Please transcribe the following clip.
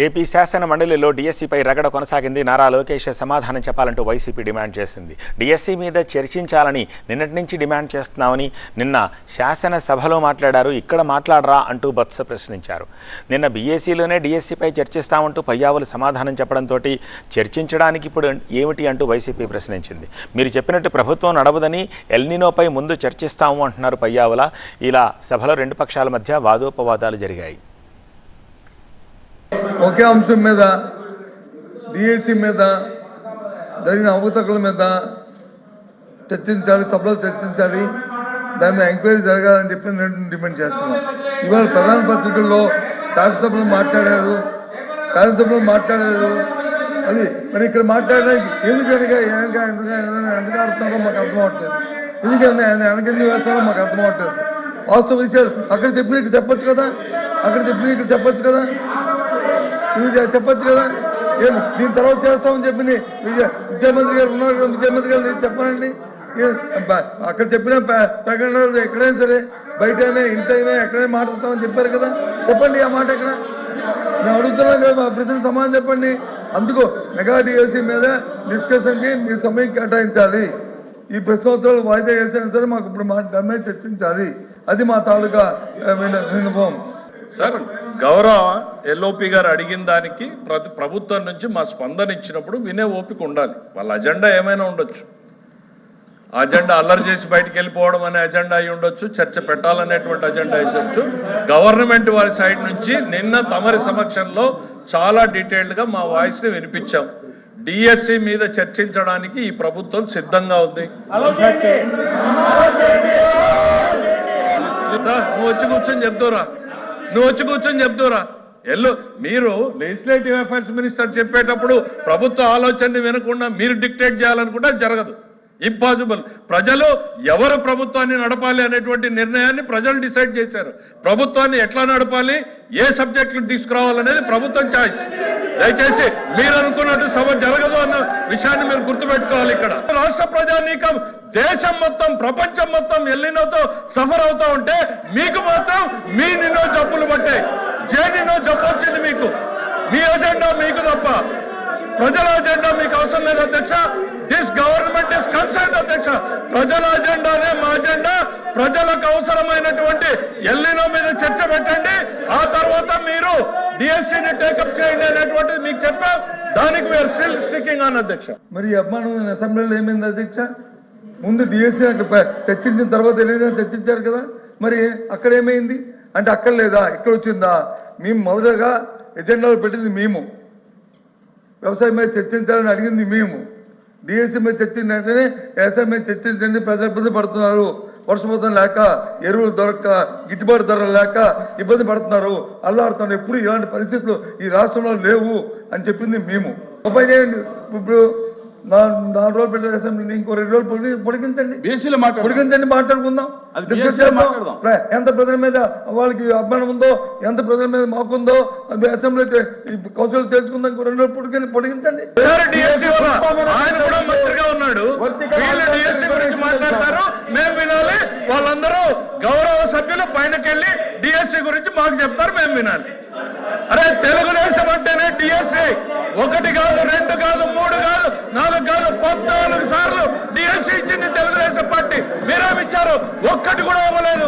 AP శాసన మండలిలో డీఎస్సీపై రగడ కొనసాగింది. నారా లోకేష్ సమాధానం చెప్పాలంటూ వైసీపీ డిమాండ్ చేసింది. డీఎస్సీ మీద చర్చించాలని నిన్నటి నుంచి డిమాండ్ చేస్తున్నామని నిన్న శాసనసభలో మాట్లాడారు. ఇక్కడ మాట్లాడరా అంటూ బత్స ప్రశ్నించారు. నిన్న బీఏసీలోనే డీఎస్సీపై చర్చిస్తామంటూ పయ్యావులు సమాధానం చెప్పడంతో చర్చించడానికి ఇప్పుడు ఏమిటి అంటూ వైసీపీ ప్రశ్నించింది. మీరు చెప్పినట్టు ప్రభుత్వం నడవదని ఎల్నినోపై ముందు చర్చిస్తాము అంటున్నారు పయ్యావుల. ఇలా సభలో రెండు పక్షాల మధ్య వాదోపవాదాలు జరిగాయి. ఒకే అంశం మీద డిఎస్సి మీద జరిగిన అవకతవకల మీద చర్చించాలి, సభలో చర్చించాలి, దాని మీద ఎంక్వైరీ జరగాలని చెప్పి నేను డిమాండ్ చేస్తున్నాను. ఇవాళ ప్రధాన పత్రికల్లో శాసనసభలో మాట్లాడారు అది మరి ఇక్కడ మాట్లాడడానికి ఎందుకు ఎందుకు ఆడుతున్నారో మాకు అర్థం అవట్లేదు, ఎందుకు వేస్తారో మాకు అర్థం అవట్లేదు. వాస్తవ విషయాలు అక్కడ చెప్పిన ఇక్కడ చెప్పొచ్చు కదా, ఇది చెప్పచ్చు కదా. దీని తర్వాత చేస్తామని చెప్పి విద్యామంత్రి గారు ఉన్నారు కదా, విద్యామంత్రి గారు చెప్పానండి. అక్కడ చెప్పిన ప్రకటనలు ఎక్కడైనా సరే బయటైనా ఇంటైనా ఎక్కడైనా మాట్లాడతామని చెప్పారు కదా, చెప్పండి ఆ మాట ఎక్కడ. మేము అడుగుతున్నాం కదా, మా ప్రశ్న సమాధానం చెప్పండి. అందుకు మెగా డిఎస్సీ మీద డిస్కషన్కి మీరు సమయం కేటాయించాలి. ఈ ప్రశ్నోత్తరాలు వాయిదా వేసినా సరే మాకు ఇప్పుడు దాని మీద చర్చించాలి. అది మా తాలూకా విన్నపం. సార్, గౌరవ ఎల్ఓపి గారు అడిగిన దానికి ప్రభుత్వం నుంచి మా స్పందన ఇచ్చినప్పుడు వినే ఓపిక ఉండాలి. వాళ్ళ అజెండా ఏమైనా ఉండొచ్చు, అజెండా అల్లరి చేసి బయటికి వెళ్ళిపోవడం అనే అజెండా అయి ఉండొచ్చు, చర్చ పెట్టాలనేటువంటి అజెండా అయి ఉండొచ్చు. గవర్నమెంట్ వారి సైడ్ నుంచి నిన్న తమరి సమక్షంలో చాలా డీటెయిల్డ్గా మా వాయిస్ని వినిపించాం. డిఎస్సి మీద చర్చించడానికి ఈ ప్రభుత్వం సిద్ధంగా ఉంది. నువ్వు వచ్చి కూర్చొని చెప్తారా ఎల్లు. మీరు లెజిస్లేటివ్ అఫైర్స్ మినిస్టర్ చెప్పేటప్పుడు ప్రభుత్వ ఆలోచనని వినకుండా మీరు డిక్టేట్ చేయాలనుకుంటే జరగదు, ఇంపాసిబుల్. ప్రజలు ఎవరు ప్రభుత్వాన్ని నడపాలి అనేటువంటి నిర్ణయాన్ని ప్రజలు డిసైడ్ చేశారు. ప్రభుత్వాన్ని ఎట్లా నడపాలి, ఏ సబ్జెక్టులు తీసుకురావాలనేది ప్రభుత్వం చాయిస్. దయచేసి మీరు అనుకున్నట్టు సభ జరగదు అన్న విషయాన్ని మీరు గుర్తుపెట్టుకోవాలి. ఇక్కడ రాష్ట్ర ప్రజానీకం దేశం మొత్తం ప్రపంచం మొత్తం ఎల్లినోతో సఫర్ అవుతా ఉంటే మీకు మాత్రం మీ నిన్నో జబ్బులు పట్టాయి. నిన్నో జబ్బు వచ్చింది మీకు. మీ అజెండా మీకు తప్ప ప్రజల అజెండా మీకు అవసరం లేదు అధ్యక్ష. దిస్ గవర్నమెంట్ ఇస్ కన్సర్న్ అధ్యక్ష. ప్రజల అజెండానే మా అజెండా. ప్రజలకు అవసరమైనటువంటి ఎల్లినో మీద చర్చ పెట్టండి, ఆ తర్వాత మీరు డిఎస్సీని టేకప్ చేయండి అనేటువంటిది మీకు చెప్పాం. దానికి మీరు స్టిల్ స్టికింగ్ ఆన్ అధ్యక్ష. మరి అభిమానం అసెంబ్లీలో ఏమైంది అధ్యక్ష? ముందు డిఎస్సీ చర్చించిన తర్వాత ఏదైనా చర్చించారు కదా, మరి అక్కడ ఏమైంది అంటే అక్కడ లేదా ఇక్కడ వచ్చిందా? మేము మొదటగా ఎజెండాలో పెట్టింది మేము, వ్యవసాయం మీద చర్చించాలని అడిగింది మేము. డిఎస్సీ మీద చర్చించినట్లనే వ్యవసాయం మీద చర్చించండి, ప్రజలు ఇబ్బంది పడుతున్నారు, వర్షపాతం లేక, ఎరువులు దొరక్క, గిట్టుబాటు ధరలు లేక ఇబ్బంది పడుతున్నారు, అల్లాడుతున్నారు. ఎప్పుడు ఇలాంటి పరిస్థితులు ఈ రాష్ట్రంలో లేవు అని చెప్పింది మేము. ఉపాయం చేయండి. ఇప్పుడు 4 రోజులు పెట్టిన అసెంబ్లీని ఇంకో 2 రోజులు పొడిగించండి, మాట్లాడుకుందాం. ఎంత ప్రజల మీద వాళ్ళకి అభిమానం ఉందో, ఎంత ప్రజల మీద మాకుందో అసెంబ్లీ కౌన్సిల్ తెలుసుకుందాం. ఇంకో 2 రోజులు పొడిగించండి. మేము వినాలి, వాళ్ళందరూ గౌరవ సభ్యులు పైనకెళ్ళి డిఎస్సీ గురించి మాకు చెప్తారు, మేము వినాలి. అరే తెలుగుదేశం అంటేనే డిఎస్సీ 1 కాదు, 2 కాదు, 3 కాదు, 4 కాదు, 14 సార్లు డిఎస్సీ ఇచ్చింది తెలుగుదేశం పార్టీ. మీరేమిచ్చారు? ఒక్కటి కూడా ఇవ్వలేదు.